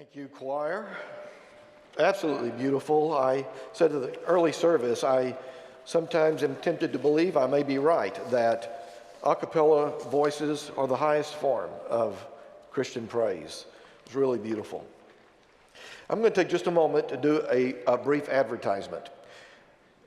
Thank you, choir. Absolutely beautiful. I said to the early service, I sometimes am tempted to believe I may be right, that a cappella voices are the highest form of Christian praise. It's really beautiful. I'm going to take just a moment to do a brief advertisement.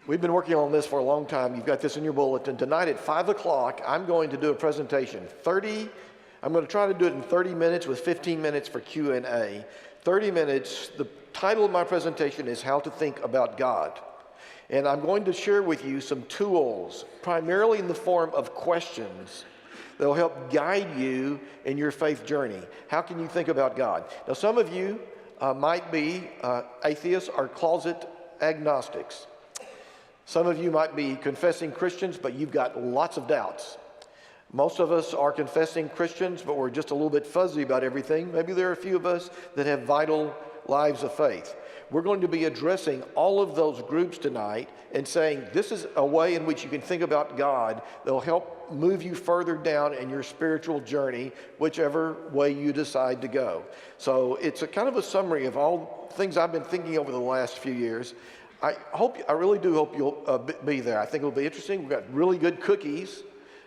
We've been working on this for a long time. You've got this in your bulletin. Tonight at 5 o'clock, I'm going to do a presentation. I'm going to try to do it in 30 minutes with 15 minutes for Q&A. 30 minutes, the title of my presentation is How to Think About God. And I'm going to share with you some tools, primarily in the form of questions, that will help guide you in your faith journey. How can you think about God? Now, some of you might be atheists or closet agnostics. Some of you might be confessing Christians, but you've got lots of doubts. Most of us are confessing Christians, but we're just a little bit fuzzy about everything. Maybe there are a few of us that have vital lives of faith. We're going to be addressing all of those groups tonight and saying this is a way in which you can think about God that will help move you further down in your spiritual journey, whichever way you decide to go. So it's a kind of a summary of all things I've been thinking over the last few years. I really do hope you'll be there. I think it'll be interesting. We've got really good cookies.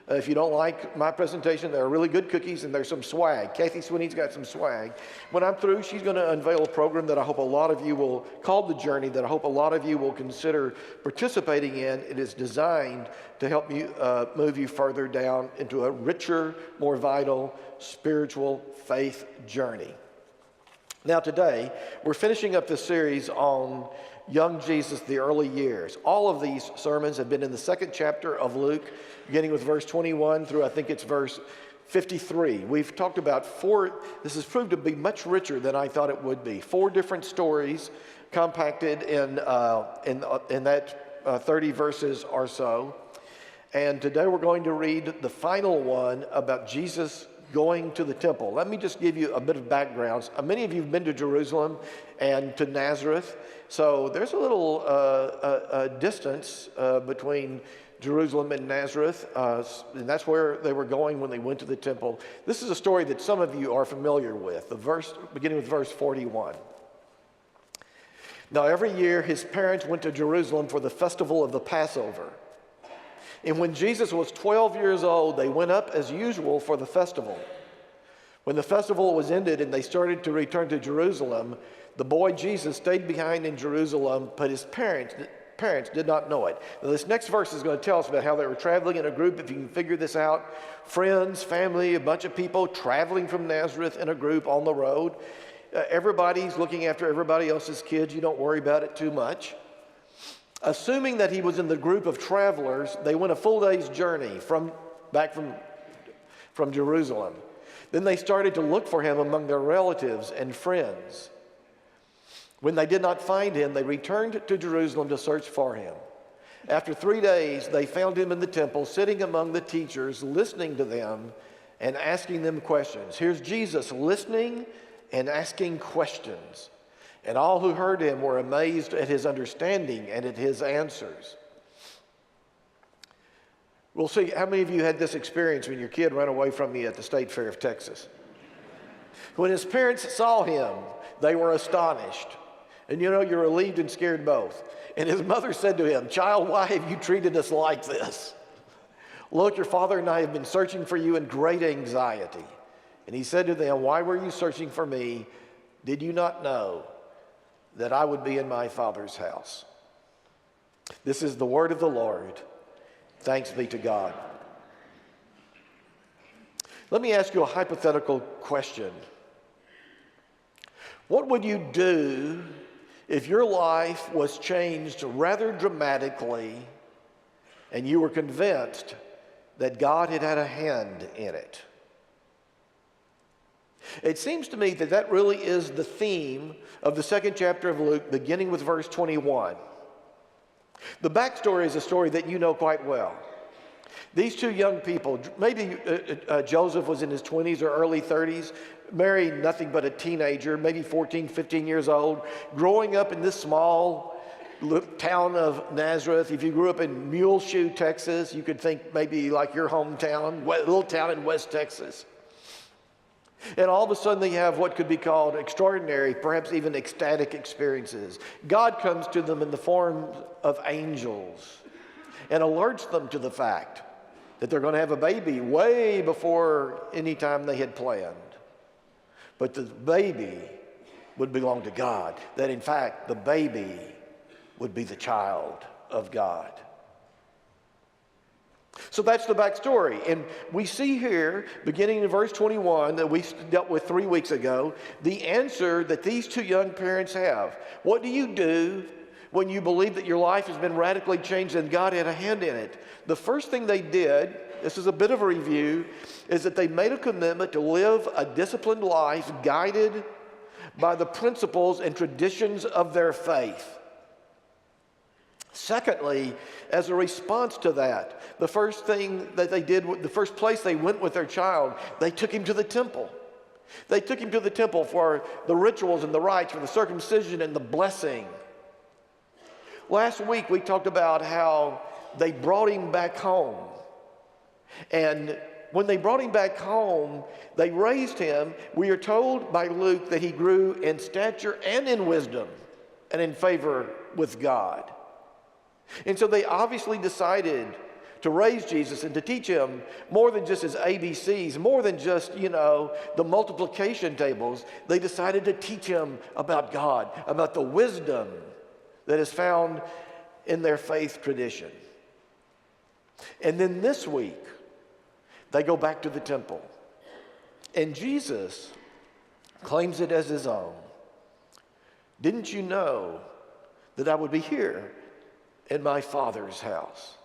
If you don't like my presentation, there are really good cookies and there's some swag. Kathy Sweeney's got some swag. When I'm through, she's going to unveil a program that I hope a lot of you will, called The Journey, that I hope a lot of you will consider participating in. It is designed to help you move you further down into a richer, more vital, spiritual faith journey. Now today, we're finishing up this series on young Jesus, the early years. All of these sermons have been in the second chapter of Luke, beginning with verse 21 through I think it's verse 53. We've talked about this has proved to be much richer than I thought it would be. 4 different stories compacted in that 30 verses or so. And today we're going to read the final one about Jesus going to the temple. Let me just give you a bit of background. Many of you have been to Jerusalem and to Nazareth, so there's a little distance between Jerusalem and Nazareth, and that's where they were going when they went to the temple. This is a story that some of you are familiar with, beginning with verse 41. Now every year his parents went to Jerusalem for the festival of the Passover. And when Jesus was 12 years old, they went up as usual for the festival. When the festival was ended and they started to return to Jerusalem, the boy Jesus stayed behind in Jerusalem, but his parents did not know it. Now, this next verse is going to tell us about how they were traveling in a group, if you can figure this out. Friends, family, a bunch of people traveling from Nazareth in a group on the road. Everybody's looking after everybody else's kids. You don't worry about it too much. Assuming that he was in the group of travelers, they went a full day's journey back from Jerusalem. Then they started to look for him among their relatives and friends. When they did not find him, they returned to Jerusalem to search for him. After 3 days, they found him in the temple, sitting among the teachers, listening to them and asking them questions. Here's Jesus listening and asking questions. And all who heard him were amazed at his understanding and at his answers. We'll see how many of you had this experience when your kid ran away from you at the State Fair of Texas. When his parents saw him, they were astonished. And you're relieved and scared both. And his mother said to him, "Child, why have you treated us like this? Look, your father and I have been searching for you in great anxiety." And he said to them, "Why were you searching for me? Did you not know that I would be in my Father's house?" This is the word of the Lord. Thanks be to God. Let me ask you a hypothetical question. What would you do if your life was changed rather dramatically and you were convinced that God had had a hand in it? It seems to me that really is the theme of the second chapter of Luke, beginning with verse 21. The backstory is a story that you know quite well. These 2 young people, maybe Joseph was in his 20s or early 30s, Mary nothing but a teenager, maybe 14, 15 years old, growing up in this small town of Nazareth. If you grew up in Muleshoe, Texas, you could think maybe like your hometown, a little town in West Texas. And all of a sudden they have what could be called extraordinary, perhaps even ecstatic experiences. God comes to them in the form of angels and alerts them to the fact that they're going to have a baby way before any time they had planned. But the baby would belong to God, that in fact the baby would be the child of God. So that's the backstory. And we see here, beginning in verse 21 that we dealt with 3 weeks ago, the answer that these two young parents have. What do you do when you believe that your life has been radically changed and God had a hand in it? The first thing they did, this is a bit of a review, is that they made a commitment to live a disciplined life guided by the principles and traditions of their faith. Secondly, as a response to that, the first thing that they did, the first place they went with their child, they took him to the temple. They took him to the temple for the rituals and the rites, for the circumcision and the blessing. Last week we talked about how they brought him back home. And when they brought him back home, they raised him. We are told by Luke that he grew in stature and in wisdom and in favor with God. And so they obviously decided to raise Jesus and to teach him more than just his ABCs, more than just, the multiplication tables. They decided to teach him about God, about the wisdom that is found in their faith tradition. And then this week, they go back to the temple. And Jesus claims it as his own. Didn't you know that I would be here in my Father's house?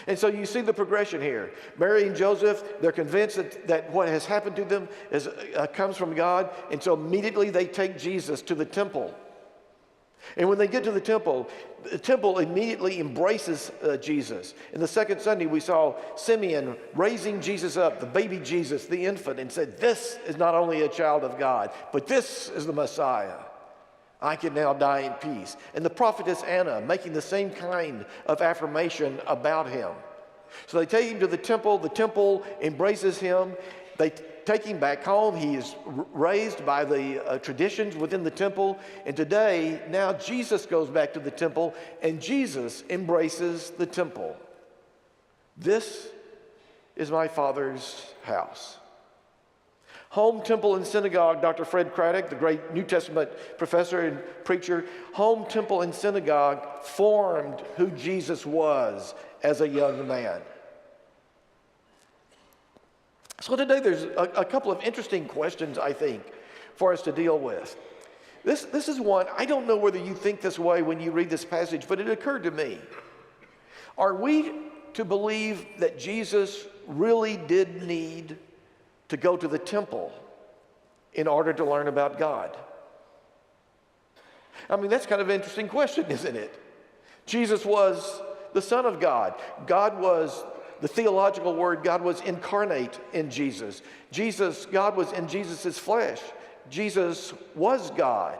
And so you see the progression here. Mary and Joseph, they're convinced that what has happened to them comes from God. And so immediately they take Jesus to the temple. And when they get to the temple immediately embraces Jesus. In the second Sunday, we saw Simeon raising Jesus up, the baby Jesus, the infant, and said, "This is not only a child of God, but this is the Messiah. I can now die in peace." And the prophetess Anna making the same kind of affirmation about him. So they take him to the temple embraces him. They take him back home. He is raised by the traditions within the temple. And today, now Jesus goes back to the temple and Jesus embraces the temple. This is my Father's house. Home, temple, and synagogue, Dr. Fred Craddock, the great New Testament professor and preacher, home, temple, and synagogue formed who Jesus was as a young man. So today there's a couple of interesting questions, I think, for us to deal with. This is one, I don't know whether you think this way when you read this passage, but it occurred to me. Are we to believe that Jesus really did need to go to the temple in order to learn about God? I mean, that's kind of an interesting question, isn't it? Jesus was the Son of God. God was, the theological word, God was incarnate in Jesus. God was in Jesus' flesh. Jesus was God.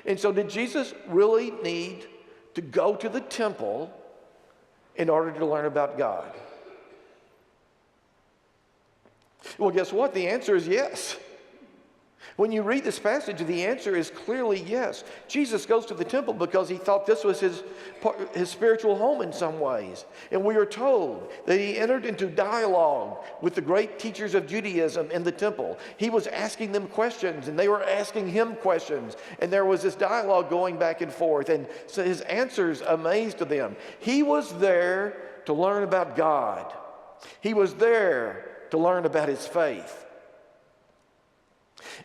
And so did Jesus really need to go to the temple in order to learn about God? Well, guess what? The answer is yes. When you read this passage, the answer is clearly yes. Jesus goes to the temple because he thought this was his spiritual home in some ways. And we are told that he entered into dialogue with the great teachers of Judaism in the temple. He was asking them questions, and they were asking him questions. And there was this dialogue going back and forth. And so his answers amazed them. He was there to learn about God. He was there to learn about his faith.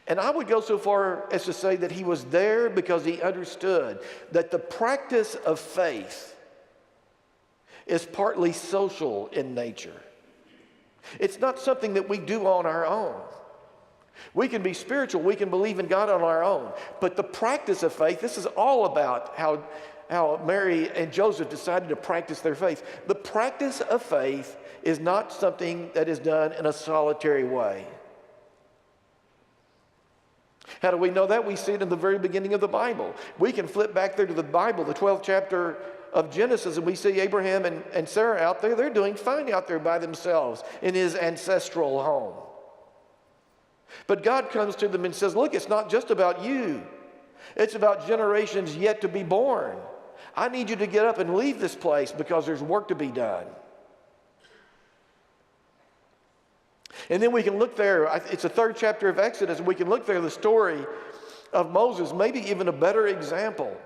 And I would go so far as to say that he was there because he understood that the practice of faith is partly social in nature. It's not something that we do on our own. We can be spiritual, we can believe in God on our own, but the practice of faith, this is all about how Mary and Joseph decided to practice their faith. The practice of faith is not something that is done in a solitary way. How do we know that? We see it in the very beginning of the Bible. We can flip back there to the Bible, the 12th chapter of Genesis, and we see Abraham and Sarah out there. They're doing fine out there by themselves in his ancestral home. But God comes to them and says, look, it's not just about you. It's about generations yet to be born. I need you to get up and leave this place because there's work to be done. And then we can look there, it's the 3rd chapter of Exodus, and we can look there, the story of Moses, maybe even a better example.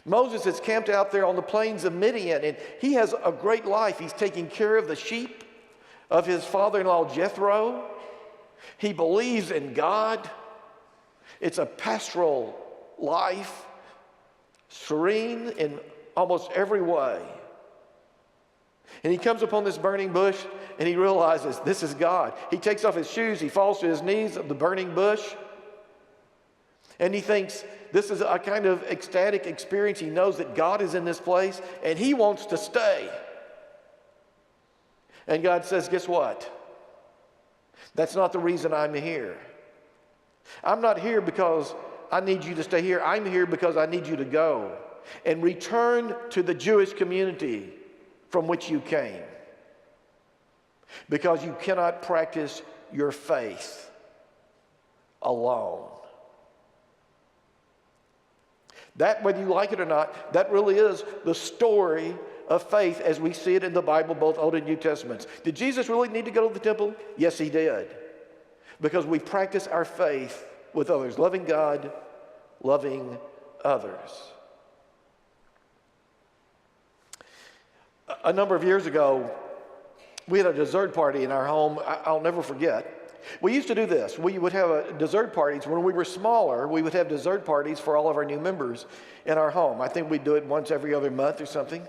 Moses is camped out there on the plains of Midian, and he has a great life. He's taking care of the sheep of his father-in-law Jethro. He believes in God. It's a pastoral life, serene in almost every way. And he comes upon this burning bush, and he realizes this is God. He takes off his shoes, he falls to his knees of the burning bush, and he thinks this is a kind of ecstatic experience. He knows that God is in this place, and he wants to stay. And God says, guess what? That's not the reason I'm here. I'm not here because I need you to stay here. I'm here because I need you to go and return to the Jewish community from which you came. Because you cannot practice your faith alone. That, whether you like it or not, that really is the story of faith as we see it in the Bible, both Old and New Testaments. Did Jesus really need to go to the temple? Yes, he did. Because we practice our faith with others, loving God, loving others. A number of years ago, we had a dessert party in our home. I'll never forget. We used to do this. We would have dessert parties. When we were smaller, we would have dessert parties for all of our new members in our home. I think we'd do it once every other month or something.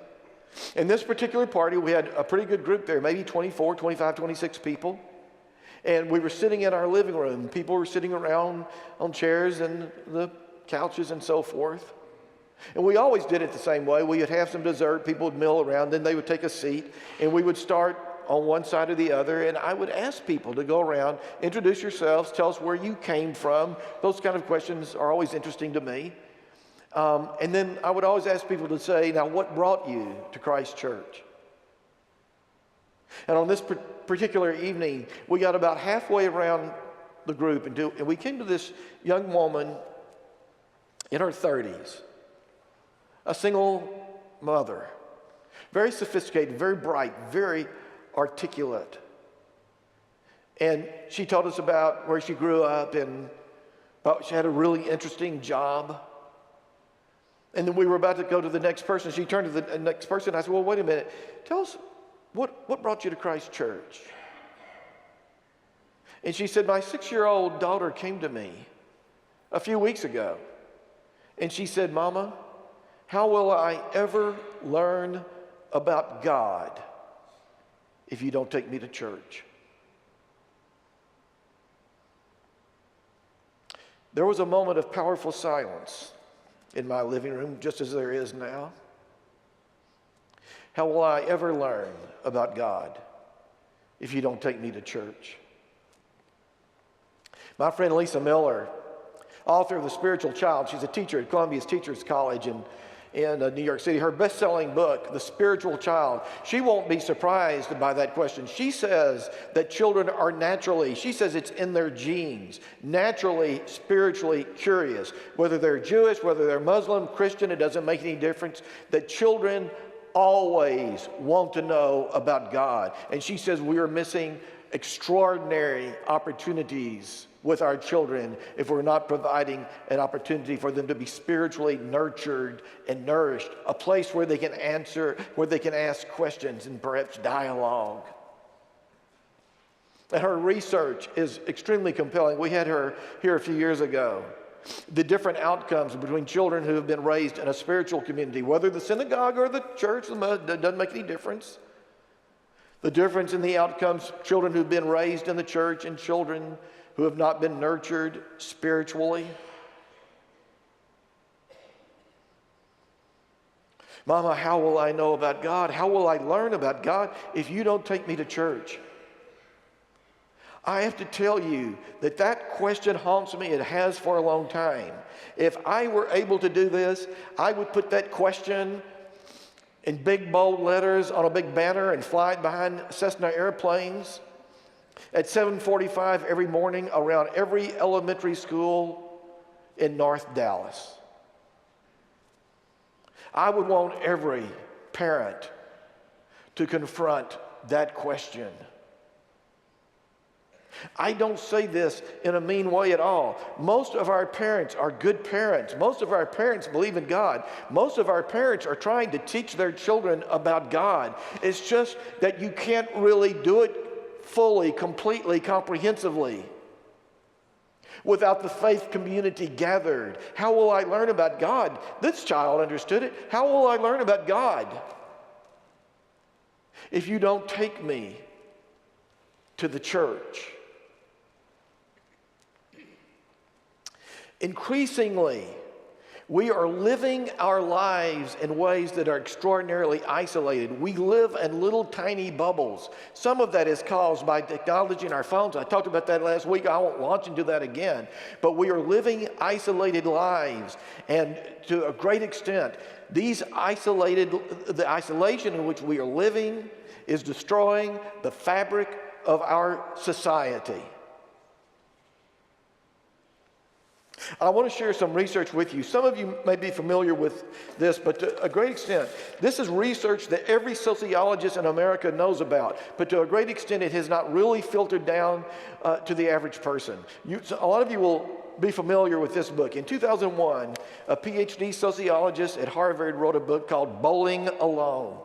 In this particular party, we had a pretty good group there, maybe 24, 25, 26 people. And we were sitting in our living room. People were sitting around on chairs and the couches and so forth. And we always did it the same way. We would have some dessert, people would mill around, then they would take a seat, and we would start on one side or the other, and I would ask people to go around, introduce yourselves, tell us where you came from. Those kind of questions are always interesting to me. And then I would always ask people to say, now, what brought you to Christ Church? And on this particular evening, we got about halfway around the group, and we came to this young woman in her 30s, a single mother, very sophisticated, very bright, very articulate. And she told us about where she grew up and about she had a really interesting job. And then we were about to go to the next person. She turned to the next person. I said, well, wait a minute. Tell us, what brought you to Christ Church? And she said, my 6-year-old daughter came to me a few weeks ago. And she said, Mama, how will I ever learn about God if you don't take me to church? There was a moment of powerful silence in my living room, just as there is now. How will I ever learn about God if you don't take me to church? My friend Lisa Miller, author of The Spiritual Child, she's a teacher at Columbia's Teachers College in New York City. Her best-selling book, The Spiritual Child, she won't be surprised by that question. She says that children are naturally, she says it's in their genes, naturally, spiritually curious. Whether they're Jewish, whether they're Muslim, Christian, it doesn't make any difference. That children always want to know about God. And she says we are missing extraordinary opportunities with our children if we're not providing an opportunity for them to be spiritually nurtured and nourished, a place where they can answer, where they can ask questions and perhaps dialogue. And her research is extremely compelling. We had her here a few years ago. The different outcomes between children who have been raised in a spiritual community, whether the synagogue or the church, doesn't make any difference. The difference in the outcomes, children who've been raised in the church and children who have not been nurtured spiritually. Mama, how will I know about God? How will I learn about God if you don't take me to church? I have to tell you that question haunts me. It has for a long time. If I were able to do this, I would put that question in big bold letters on a big banner and fly it behind Cessna airplanes at 7:45 every morning around every elementary school in North Dallas. I would want every parent to confront that question. I don't say this in a mean way at all. Most of our parents are good parents. Most of our parents believe in God. Most of our parents are trying to teach their children about God. It's just that you can't really do it fully, completely, comprehensively without the faith community gathered. How will I learn about God? This child understood it. How will I learn about God if you don't take me to the church? Increasingly, we are living our lives in ways that are extraordinarily isolated. We live in little tiny bubbles. Some of that is caused by technology in our phones. I talked about that last week. I won't launch into that again. But we are living isolated lives. And to a great extent, the isolation in which we are living is destroying the fabric of our society. I want to share some research with you. Some of you may be familiar with this, but to a great extent, this is research that every sociologist in America knows about, but to a great extent, it has not really filtered down to the average person. A lot of you will be familiar with this book. In 2001, a PhD sociologist at Harvard wrote a book called Bowling Alone.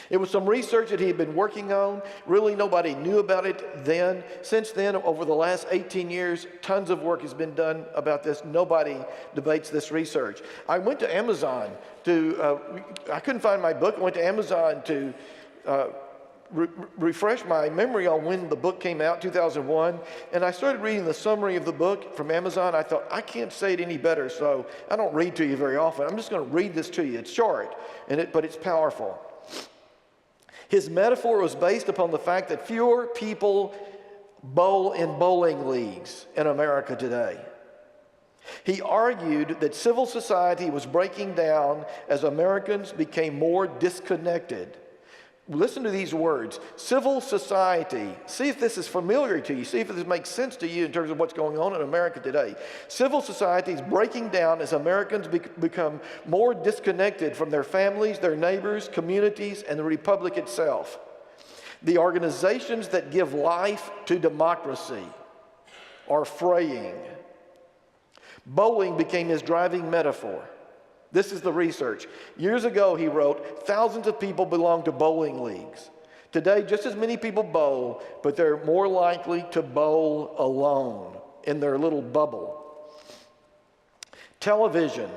It was some research that he had been working on. Really, nobody knew about it then. Since then, over the last 18 years, tons of work has been done about this. Nobody debates this research. I went to Amazon I couldn't find my book. I went to Amazon to refresh my memory on when the book came out, 2001. And I started reading the summary of the book from Amazon. I thought, I can't say it any better, so I don't read to you very often. I'm just going to read this to you. It's short, but it's powerful. His metaphor was based upon the fact that fewer people bowl in bowling leagues in America today. He argued that civil society was breaking down as Americans became more disconnected. Listen to these words, civil society. See if this is familiar to you. See if this makes sense to you in terms of what's going on in America today. Civil society is breaking down as Americans become more disconnected from their families, their neighbors, communities, and the republic itself. The organizations that give life to democracy are fraying. Bowling became his driving metaphor. This is the research. Years ago, he wrote, thousands of people belong to bowling leagues. Today, just as many people bowl, but they're more likely to bowl alone in their little bubble. Television,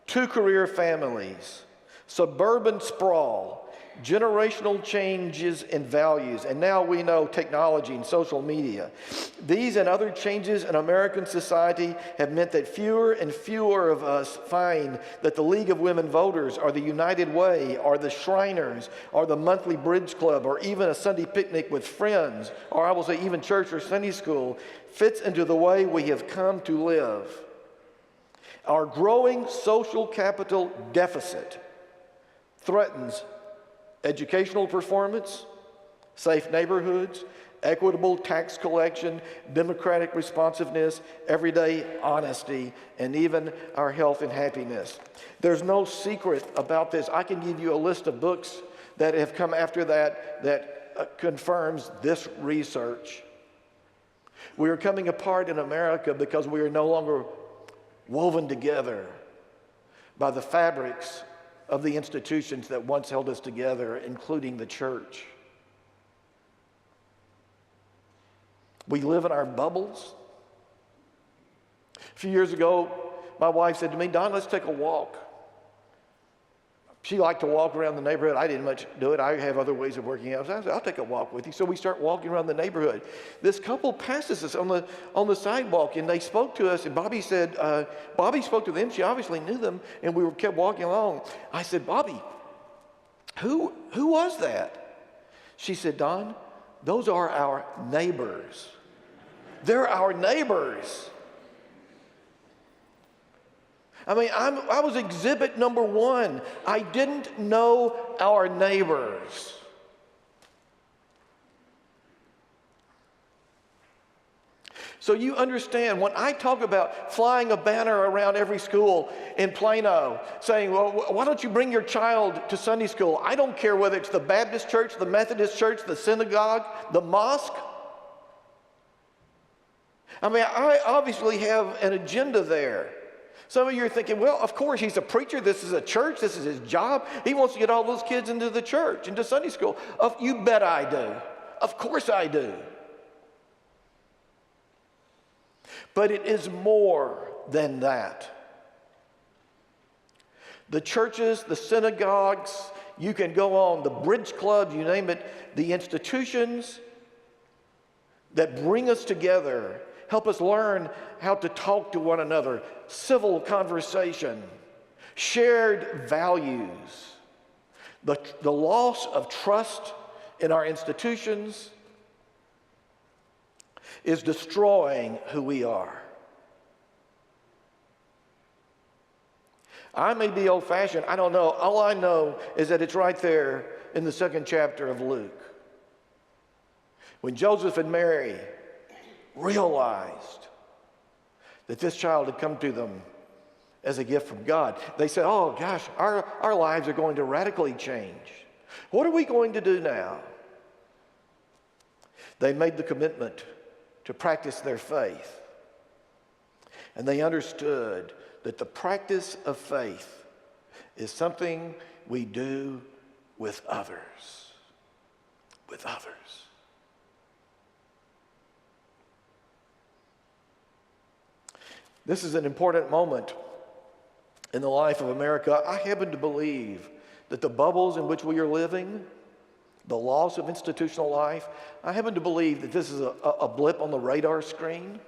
two-career families, suburban sprawl, generational changes in values, and now we know technology and social media. These and other changes in American society have meant that fewer and fewer of us find that the League of Women Voters or the United Way or the Shriners or the monthly bridge club or even a Sunday picnic with friends, or I will say even church or Sunday school, fits into the way we have come to live. Our growing social capital deficit threatens educational performance, safe neighborhoods, equitable tax collection, democratic responsiveness, everyday honesty, and even our health and happiness. There's no secret about this. I can give you a list of books that have come after that confirms this research. We are coming apart in America because we are no longer woven together by the fabrics of the institutions that once held us together, including the church. We live in our bubbles. A few years ago, my wife said to me, Don, let's take a walk. She liked to walk around the neighborhood. I didn't much do it. I have other ways of working out. So I said, I'll take a walk with you. So we start walking around the neighborhood. This couple passes us on the sidewalk, and they spoke to us. And Bobby said, Bobby spoke to them. She obviously knew them, and we kept walking along. I said, Bobby, who was that? She said, Don, those are our neighbors. They're our neighbors. I mean, I was exhibit number one. I didn't know our neighbors. So you understand, when I talk about flying a banner around every school in Plano, saying, well, why don't you bring your child to Sunday school? I don't care whether it's the Baptist church, the Methodist church, the synagogue, the mosque. I mean, I obviously have an agenda there. Some of you are thinking, well, of course, he's a preacher. This is a church. This is his job. He wants to get all those kids into the church, into Sunday school. You bet I do. Of course I do. But it is more than that. The churches, the synagogues, you can go on, the bridge clubs, you name it, the institutions that bring us together, help us learn how to talk to one another, civil conversation, shared values. The loss of trust in our institutions is destroying who we are. I may be old-fashioned, I don't know. All I know is that it's right there in the 2nd chapter of Luke. When Joseph and Mary realized that this child had come to them as a gift from God, they said, oh gosh, our lives are going to radically change. What are we going to do now? They made the commitment to practice their faith. And they understood that the practice of faith is something we do with others. With others. This is an important moment in the life of America. I happen to believe that the bubbles in which we are living, the loss of institutional life, I happen to believe that this is a blip on the radar screen.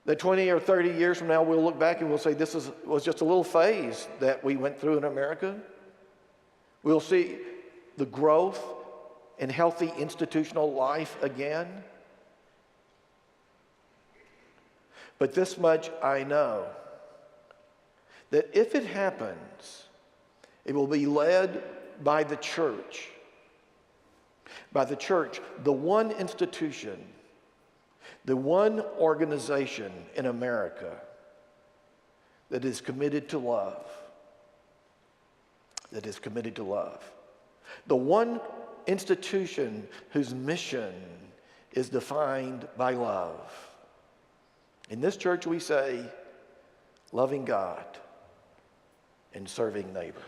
That 20 or 30 years from now, we'll look back and we'll say this was just a little phase that we went through in America. We'll see the growth in healthy institutional life again. But this much I know, that if it happens, it will be led by the church. By the church, the one institution, the one organization in America that is committed to love. That is committed to love. The one institution whose mission is defined by love. In this church we say, loving God and serving neighbor.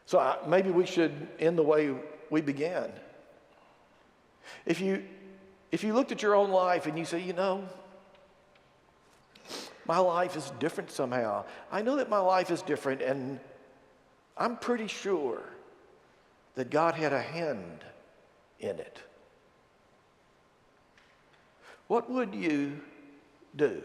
So maybe we should end the way we began. If you looked at your own life and you say, you know, my life is different somehow. I know that my life is different, and I'm pretty sure that God had a hand in it. What would you do?